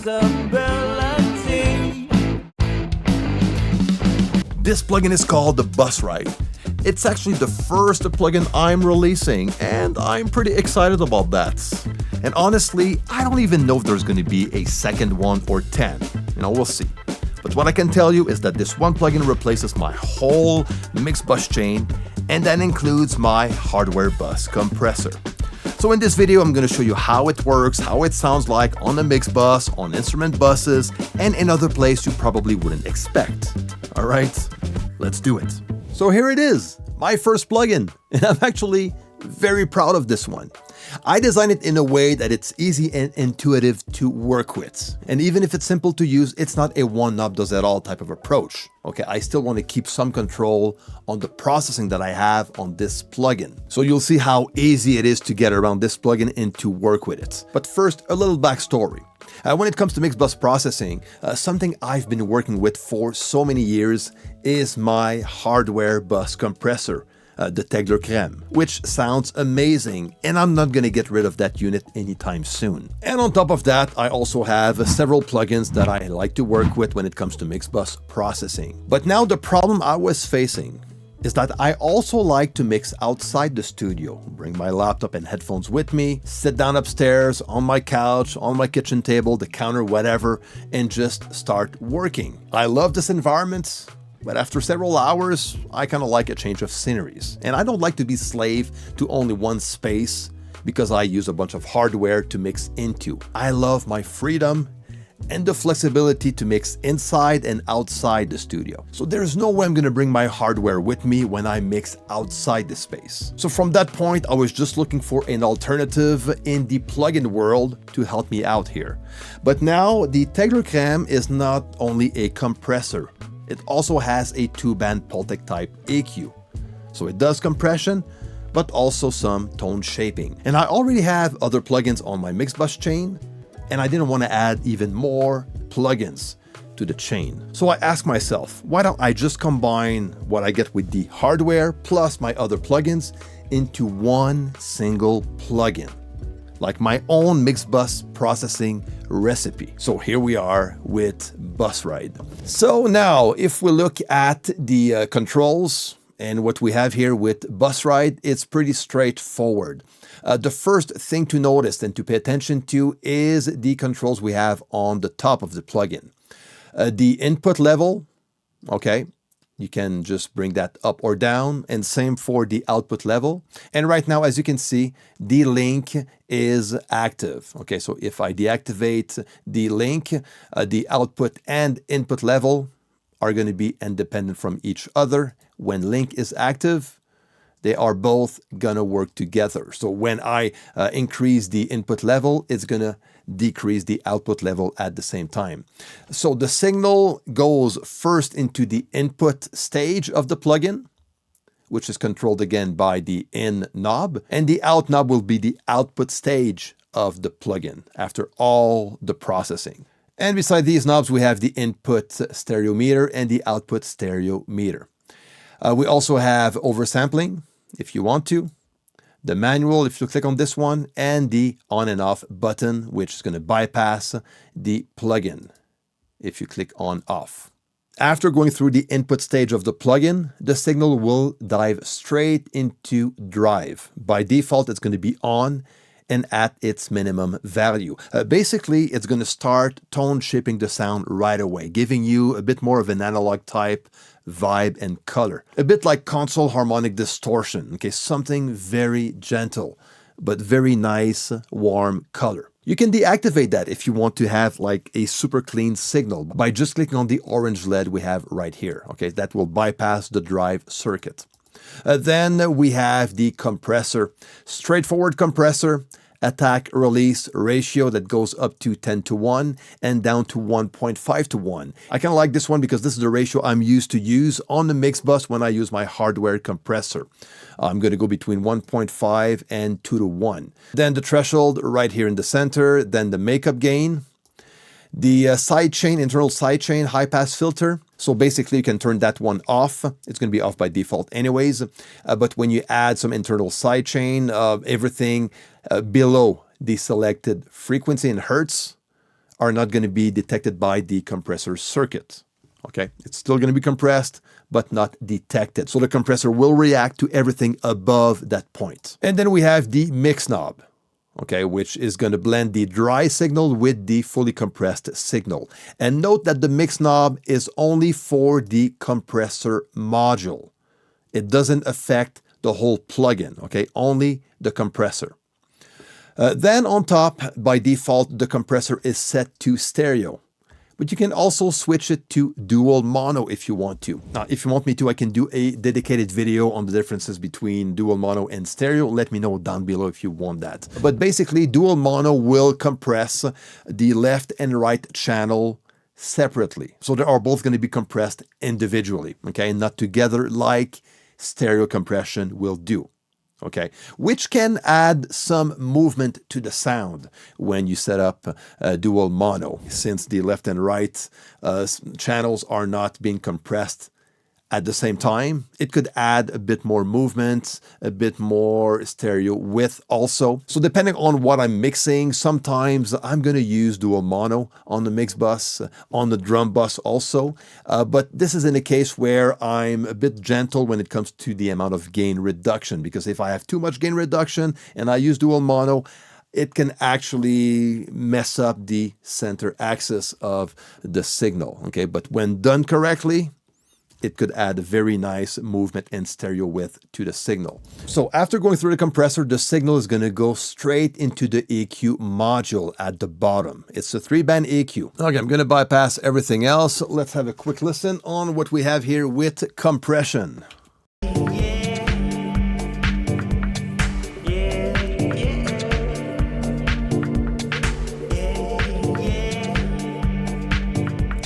possibility. This plugin is called the BusRide. It's actually the first plugin I'm releasing, and I'm pretty excited about that. And honestly, I don't even know if there's going to be a second one or 10. We'll see. But what I can tell you is that this one plugin replaces my whole mix bus chain, and that includes my hardware bus compressor. So in this video, I'm going to show you how it works, how it sounds like on a mix bus, on instrument buses, and in other places you probably wouldn't expect. All right, let's do it. So here it is, my first plugin, and I'm actually very proud of this one. I designed it in a way that it's easy and intuitive to work with. And even if it's simple to use, it's not a one knob does it all type of approach. Okay, I still want to keep some control on the processing that I have on this plugin. So you'll see how easy it is to get around this plugin and to work with it. But first, a little backstory. When it comes to mix bus processing, something I've been working with for so many years is my hardware bus compressor. The Tegler Crème, which sounds amazing, and I'm not going to get rid of that unit anytime soon. And on top of that, I also have several plugins that I like to work with when it comes to mix bus processing. But now the problem I was facing is that I also like to mix outside the studio, bring my laptop and headphones with me, sit down upstairs, on my couch, on my kitchen table, the counter, whatever, and just start working. I love this environment, but after several hours, I kind of like a change of sceneries. And I don't like to be slave to only one space because I use a bunch of hardware to mix into. I love my freedom and the flexibility to mix inside and outside the studio. So there's no way I'm gonna bring my hardware with me when I mix outside the space. So from that point, I was just looking for an alternative in the plugin world to help me out here. But now the Tegler Crème is not only a compressor, it also has a 2-band Pultec type EQ. So it does compression, but also some tone shaping. And I already have other plugins on my mix bus chain, and I didn't want to add even more plugins to the chain. So I asked myself, why don't I just combine what I get with the hardware plus my other plugins into one single plugin, like my own mix bus processing recipe. So here we are with BusRide. So now if we look at the controls and what we have here with BusRide, it's pretty straightforward. The first thing to notice and to pay attention to is the controls we have on the top of the plugin. The input level, okay, you can just bring that up or down, and same for the output level. And right now, as you can see, the link is active. Okay, so if I deactivate the link, the output and input level are going to be independent from each other. When link is active, they are both gonna work together. So when I increase the input level, it's gonna decrease the output level at the same time. So the signal goes first into the input stage of the plugin, which is controlled again by the in knob, and the out knob will be the output stage of the plugin after all the processing. And beside these knobs, we have the input stereo meter and the output stereo meter. We also have oversampling, if you want to, the manual, if you click on this one, and the on and off button, which is going to bypass the plugin if you click on off. After going through the input stage of the plugin, the signal will dive straight into drive. By default, it's going to be on and at its minimum value. Basically, it's going to start tone shaping the sound right away, giving you a bit more of an analog type vibe and color. A bit like console harmonic distortion, okay, something very gentle, but very nice, warm color. You can deactivate that if you want to have like a super clean signal by just clicking on the orange LED we have right here, okay, that will bypass the drive circuit. Then we have the compressor, straightforward compressor, attack release ratio that goes up to 10:1 and down to 1.5:1. I kind of like this one because this is the ratio I'm used to use on the mix bus when I use my hardware compressor. I'm going to go between 1.5 and 2:1. Then the threshold right here in the center, then the makeup gain, the sidechain, internal sidechain high pass filter. So basically you can turn that one off. It's going to be off by default anyways. But when you add some internal sidechain, everything below the selected frequency in hertz are not going to be detected by the compressor circuit. Okay, it's still going to be compressed, but not detected. So the compressor will react to everything above that point. And then we have the mix knob, okay, which is going to blend the dry signal with the fully compressed signal. And note that the mix knob is only for the compressor module. It doesn't affect the whole plugin, okay, only the compressor. Then on top, by default, the compressor is set to stereo. But you can also switch it to dual mono if you want to. Now, if you want me to, I can do a dedicated video on the differences between dual mono and stereo. Let me know down below if you want that. But basically, dual mono will compress the left and right channel separately. So they are both going to be compressed individually, okay, not together like stereo compression will do. Okay, which can add some movement to the sound when you set up dual mono, since the left and right channels are not being compressed at the same time. It could add a bit more movement, a bit more stereo width also. So depending on what I'm mixing, sometimes I'm going to use dual mono on the mix bus, on the drum bus also. But this is in a case where I'm a bit gentle when it comes to the amount of gain reduction, because if I have too much gain reduction and I use dual mono, it can actually mess up the center axis of the signal. Okay, but when done correctly, it could add a very nice movement and stereo width to the signal. So after going through the compressor, the signal is going to go straight into the EQ module at the bottom. It's a 3-band EQ. Okay, I'm going to bypass everything else. Let's have a quick listen on what we have here with compression.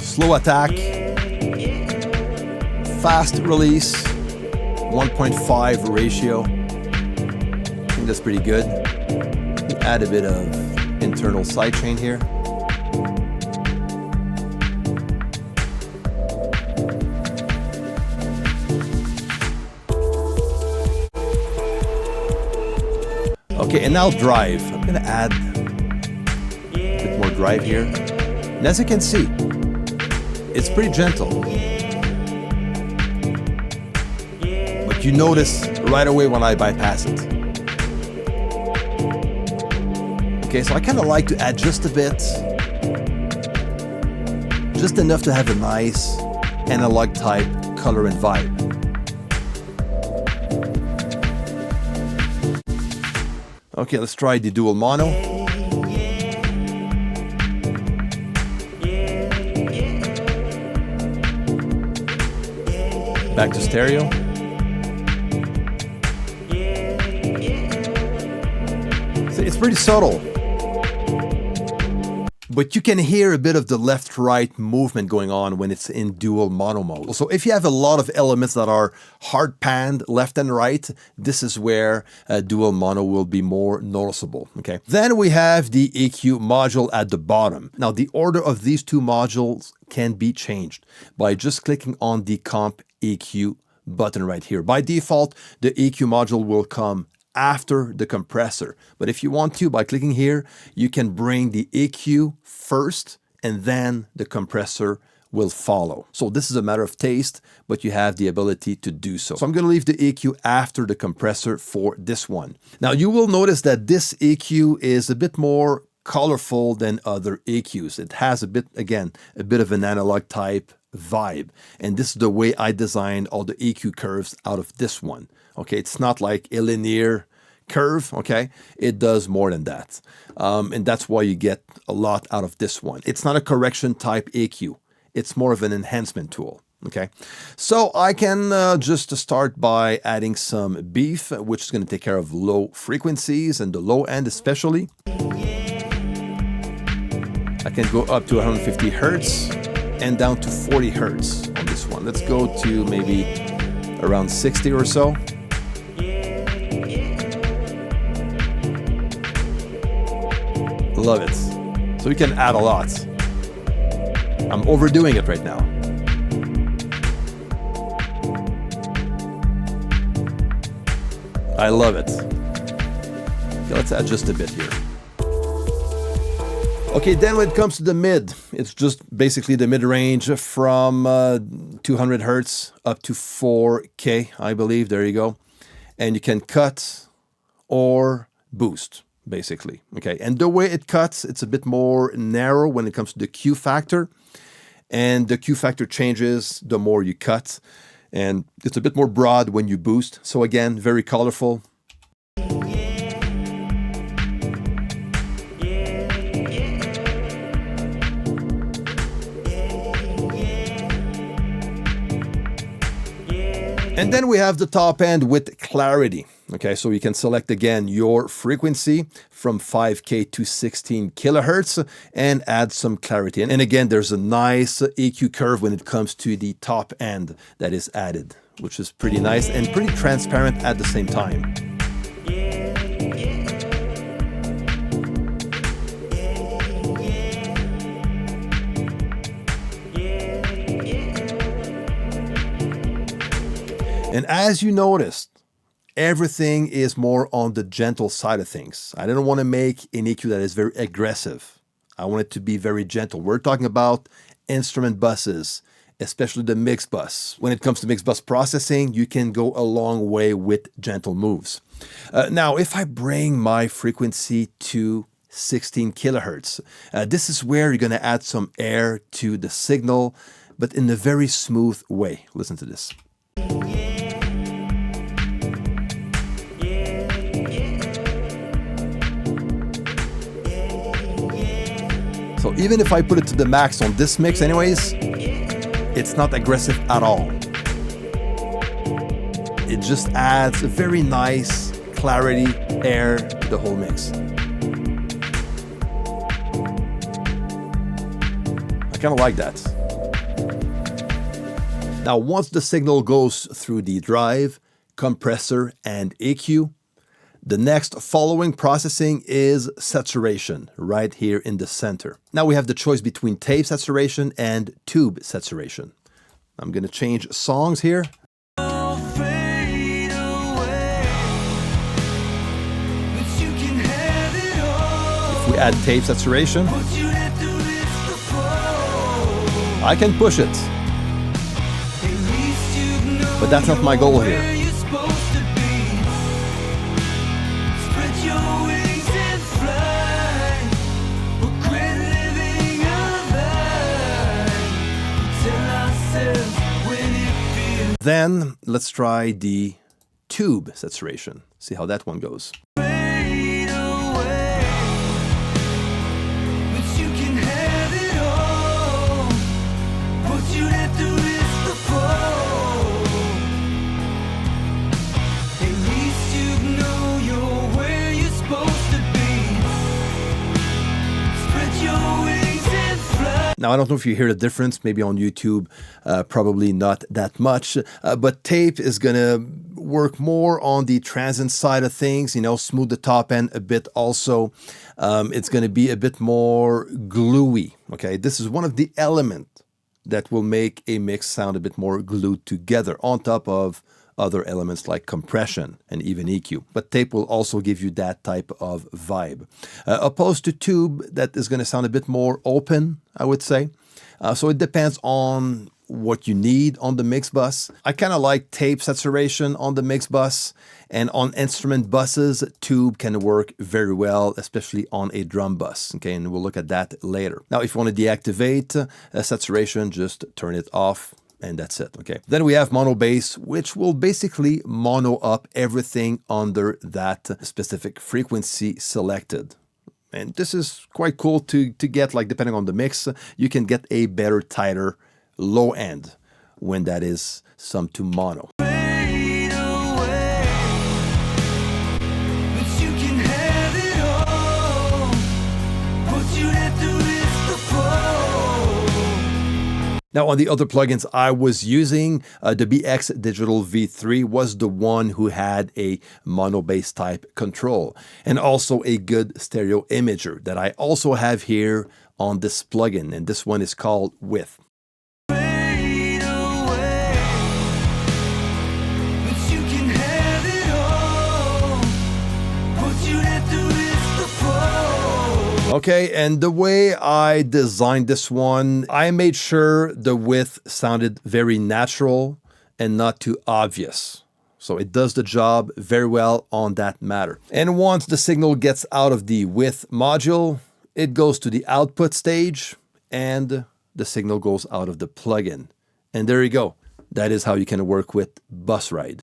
Slow attack. Fast release, 1.5 ratio. I think that's pretty good. Add a bit of internal sidechain here. Okay, and now drive. I'm going to add a bit more drive here. And as you can see, it's pretty gentle. You notice right away when I bypass it. Okay, so I kind of like to add just a bit, just enough to have a nice analog type color and vibe. Okay, let's try the dual mono. Back to stereo. It's pretty subtle, but you can hear a bit of the left-right movement going on when it's in dual mono mode. So if you have a lot of elements that are hard-panned left and right, this is where dual mono will be more noticeable. Okay. Then we have the EQ module at the bottom. Now the order of these two modules can be changed by just clicking on the Comp EQ button right here. By default, the EQ module will come after the compressor. But if you want to, by clicking here, you can bring the EQ first and then the compressor will follow. So this is a matter of taste, but you have the ability to do so. So I'm going to leave the EQ after the compressor for this one. Now you will notice that this EQ is a bit more colorful than other EQs. It has a bit, again, a bit of an analog type vibe. And this is the way I designed all the EQ curves out of this one. Okay, it's not like a linear curve, okay? It does more than that. And that's why you get a lot out of this one. It's not a correction type EQ. It's more of an enhancement tool, okay? So I can just start by adding some beef, which is going to take care of low frequencies and the low end especially. I can go up to 150 Hertz and down to 40 Hertz on this one. Let's go to maybe around 60 or so. Love it. So we can add a lot. I'm overdoing it right now. I love it. Okay, let's add just a bit here. Okay, then when it comes to the mid, it's just basically the mid-range from 200 hertz up to 4K, I believe. There you go. And you can cut or boost, basically. Okay, and the way it cuts, it's a bit more narrow when it comes to the Q factor. And the Q factor changes the more you cut. And it's a bit more broad when you boost. So again, very colorful. And then we have the top end with clarity. Okay, so you can select again your frequency from 5K to 16 kilohertz and add some clarity. And again, there's a nice EQ curve when it comes to the top end that is added, which is pretty nice and pretty transparent at the same time. And as you noticed, everything is more on the gentle side of things. I didn't want to make an EQ that is very aggressive. I want it to be very gentle. We're talking about instrument buses, especially the mix bus. When it comes to mix bus processing, you can go a long way with gentle moves. Now, if I bring my frequency to 16 kilohertz, this is where you're going to add some air to the signal, but in a very smooth way. Listen to this. So even if I put it to the max on this mix anyways, it's not aggressive at all. It just adds a very nice clarity, air to the whole mix. I kind of like that. Now, once the signal goes through the drive, compressor, and EQ, the next following processing is saturation, right here in the center. Now we have the choice between tape saturation and tube saturation. I'm going to change songs here. If we add tape saturation, I can push it. But that's not my goal here. Then let's try the tube saturation. See how that one goes. Now, I don't know if you hear the difference, maybe on YouTube, probably not that much, but tape is going to work more on the transient side of things, you know, smooth the top end a bit also. It's going to be a bit more gluey, okay? This is one of the elements that will make a mix sound a bit more glued together on top of other elements like compression and even EQ. But tape will also give you that type of vibe. Opposed to tube, that is going to sound a bit more open, I would say. So it depends on what you need on the mix bus. I kind of like tape saturation on the mix bus, and on instrument buses, tube can work very well, especially on a drum bus. Okay, and we'll look at that later. Now, if you want to deactivate saturation, just turn it off. And that's it, okay? Then we have mono bass, which will basically mono up everything under that specific frequency selected. And this is quite cool to get, like, depending on the mix, you can get a better, tighter low end when that is summed to mono. Now, on the other plugins I was using, the BX Digital V3 was the one who had a mono bass type control, and also a good stereo imager that I also have here on this plugin, and this one is called Width. Okay, and the way I designed this one, I made sure the width sounded very natural and not too obvious. So it does the job very well on that matter. And once the signal gets out of the width module, it goes to the output stage and the signal goes out of the plugin. And there you go. That is how you can work with BusRide.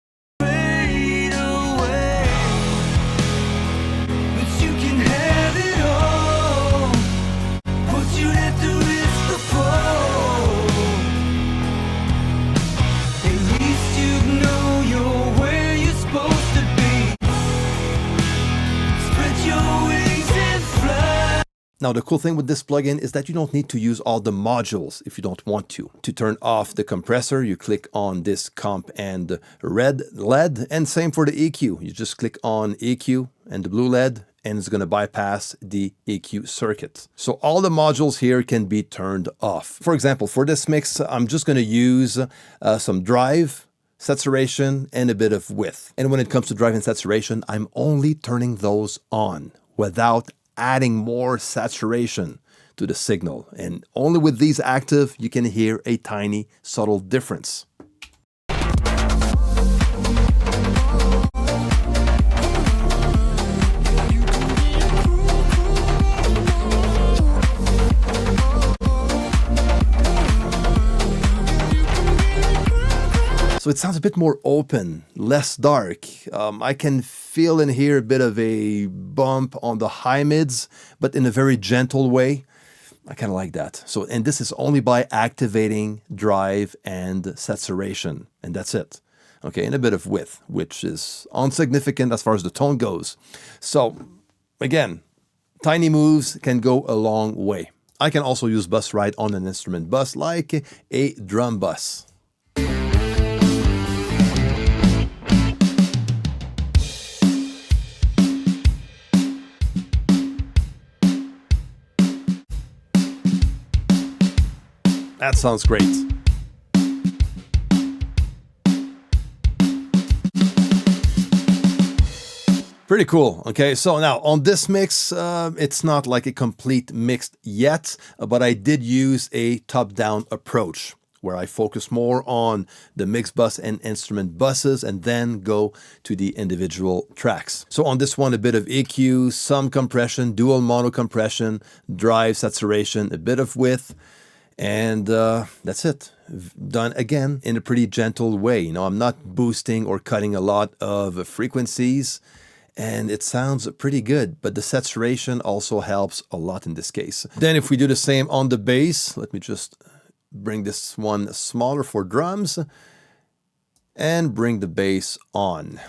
Now, the cool thing with this plugin is that you don't need to use all the modules if you don't want to. To turn off the compressor, you click on this comp and red LED, and same for the EQ. You just click on EQ and the blue LED, and it's going to bypass the EQ circuit. So all the modules here can be turned off. For example, for this mix, I'm just going to use some drive, saturation, and a bit of width. And when it comes to drive and saturation, I'm only turning those on without adding more saturation to the signal. And only with these active, you can hear a tiny, subtle difference. So it sounds a bit more open, less dark. I can feel in here a bit of a bump on the high mids, but in a very gentle way. I kind of like that. So, and this is only by activating drive and saturation, and that's it. Okay, and a bit of width, which is insignificant as far as the tone goes. So, again, tiny moves can go a long way. I can also use BusRide on an instrument bus like a drum bus. That sounds great. Pretty cool. Okay, so now on this mix, it's not like a complete mix yet, but I did use a top-down approach where I focus more on the mix bus and instrument buses and then go to the individual tracks. So on this one, a bit of EQ, some compression, dual mono compression, drive, saturation, a bit of width. And that's it. Done again in a pretty gentle way. You know, I'm not boosting or cutting a lot of frequencies, and it sounds pretty good, but the saturation also helps a lot in this case. Then if we do the same on the bass, let me just bring this one smaller for drums and bring the bass on.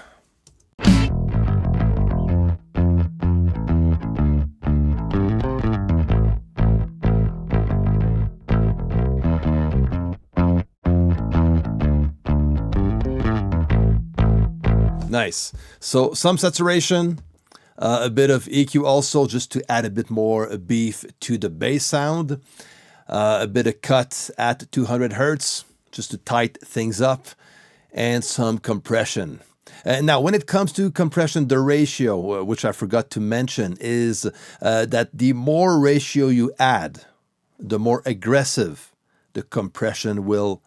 Nice. So some saturation, a bit of EQ also, just to add a bit more beef to the bass sound. A bit of cut at 200 Hertz, just to tighten things up, and some compression. Now, when it comes to compression, the ratio, which I forgot to mention, is that the more ratio you add, the more aggressive the compression will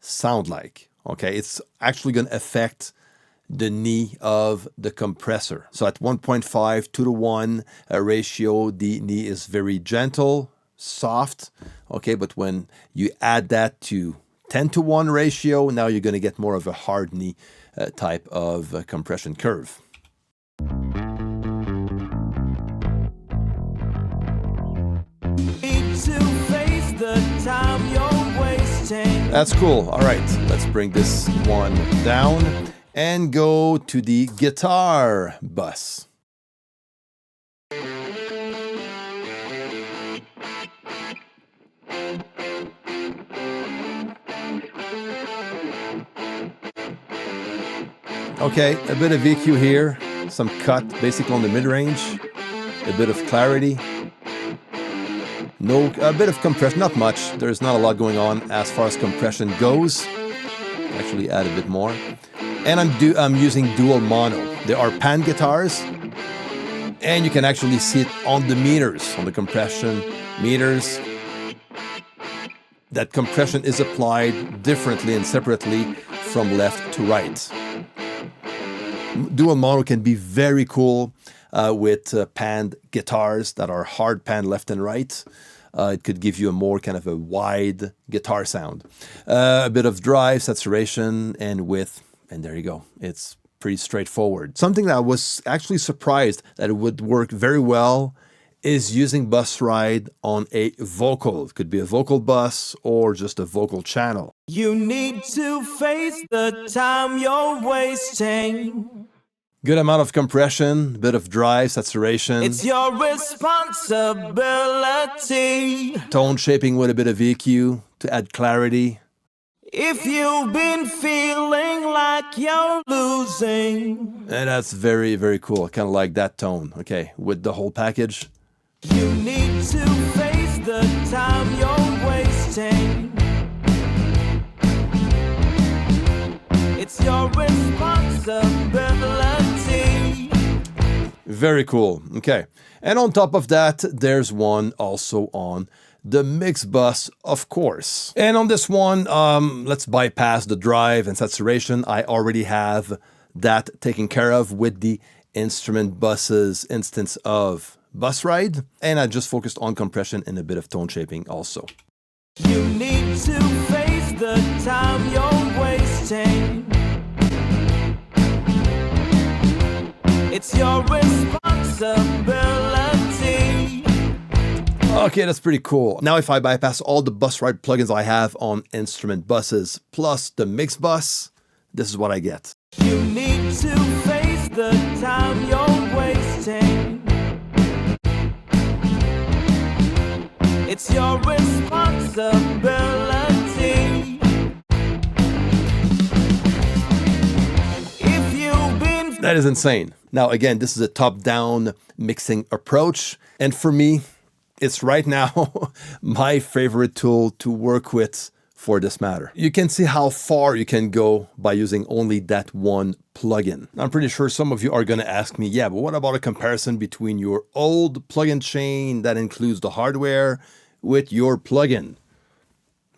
sound like. Okay, it's actually going to affect the knee of the compressor. So at 1.5 2-to-1 ratio, the knee is very gentle, soft. Okay, but when you add that to 10-to-1 ratio, now you're going to get more of a hard knee type of compression curve. That's cool. All right, let's bring this one down and go to the guitar bus. Okay, a bit of EQ here, some cut basically on the mid-range, a bit of clarity. A bit of compression, not much. There's not a lot going on as far as compression goes. Actually add a bit more. And I'm using dual mono. There are pan guitars And you can actually see it on the meters, on the compression meters. That compression is applied differently and separately from left to right. Dual mono can be very cool with panned guitars that are hard panned left and right. It could give you a more kind of a wide guitar sound. A bit of drive, saturation, and width, and there you go. It's pretty straightforward. Something that I was actually surprised that it would work very well is using BusRide on a vocal. It could be a vocal bus or just a vocal channel. You need to face the time you're wasting. Good amount of compression, bit of drive, saturation. It's your responsibility. Tone shaping with a bit of EQ to add clarity. If you've been feeling like you're losing. And that's very, very cool. Kind of like that tone. Okay, with the whole package. You need to face the time you're wasting. It's your responsibility. Very cool. Okay. And on top of that, there's one also on the mix bus, of course. And on this one, let's bypass the drive and saturation. I already have that taken care of with the instrument buses instance of BusRide. And I just focused on compression and a bit of tone shaping also. You need to face the time you're wasting. It's your responsibility. Okay, that's pretty cool. Now if I bypass all the BusRide plugins I have on instrument buses plus the mix bus, this is what I get. You need to face the time you're wasting. It's your responsibility. If you've been... That is insane. Now, again, this is a top-down mixing approach. And for me, it's right now my favorite tool to work with for this matter. You can see how far you can go by using only that one plugin. I'm pretty sure some of you are going to ask me, yeah, but what about a comparison between your old plugin chain that includes the hardware with your plugin?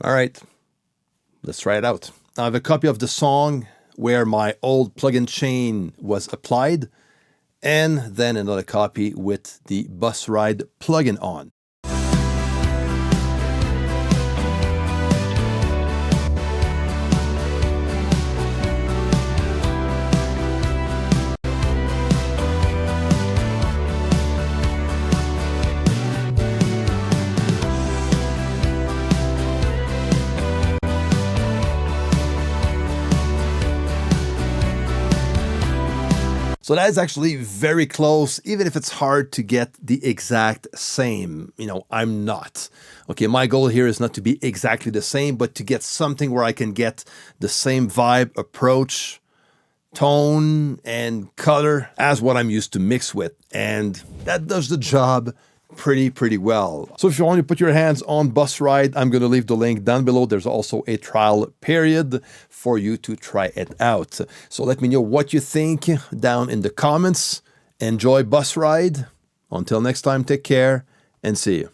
All right, let's try it out. I have a copy of the song where my old plugin chain was applied, and then another copy with the BusRide plugin on. So that is actually very close, even if it's hard to get the exact same. You know, I'm not. Okay, my goal here is not to be exactly the same, but to get something where I can get the same vibe, approach, tone, and color as what I'm used to mix with. And that does the job pretty well. So if you want to put your hands on BusRide, I'm going to leave the link down below. There's also a trial period for you to try it out. So let me know what you think down in the comments. Enjoy BusRide. Until next time, take care and see you.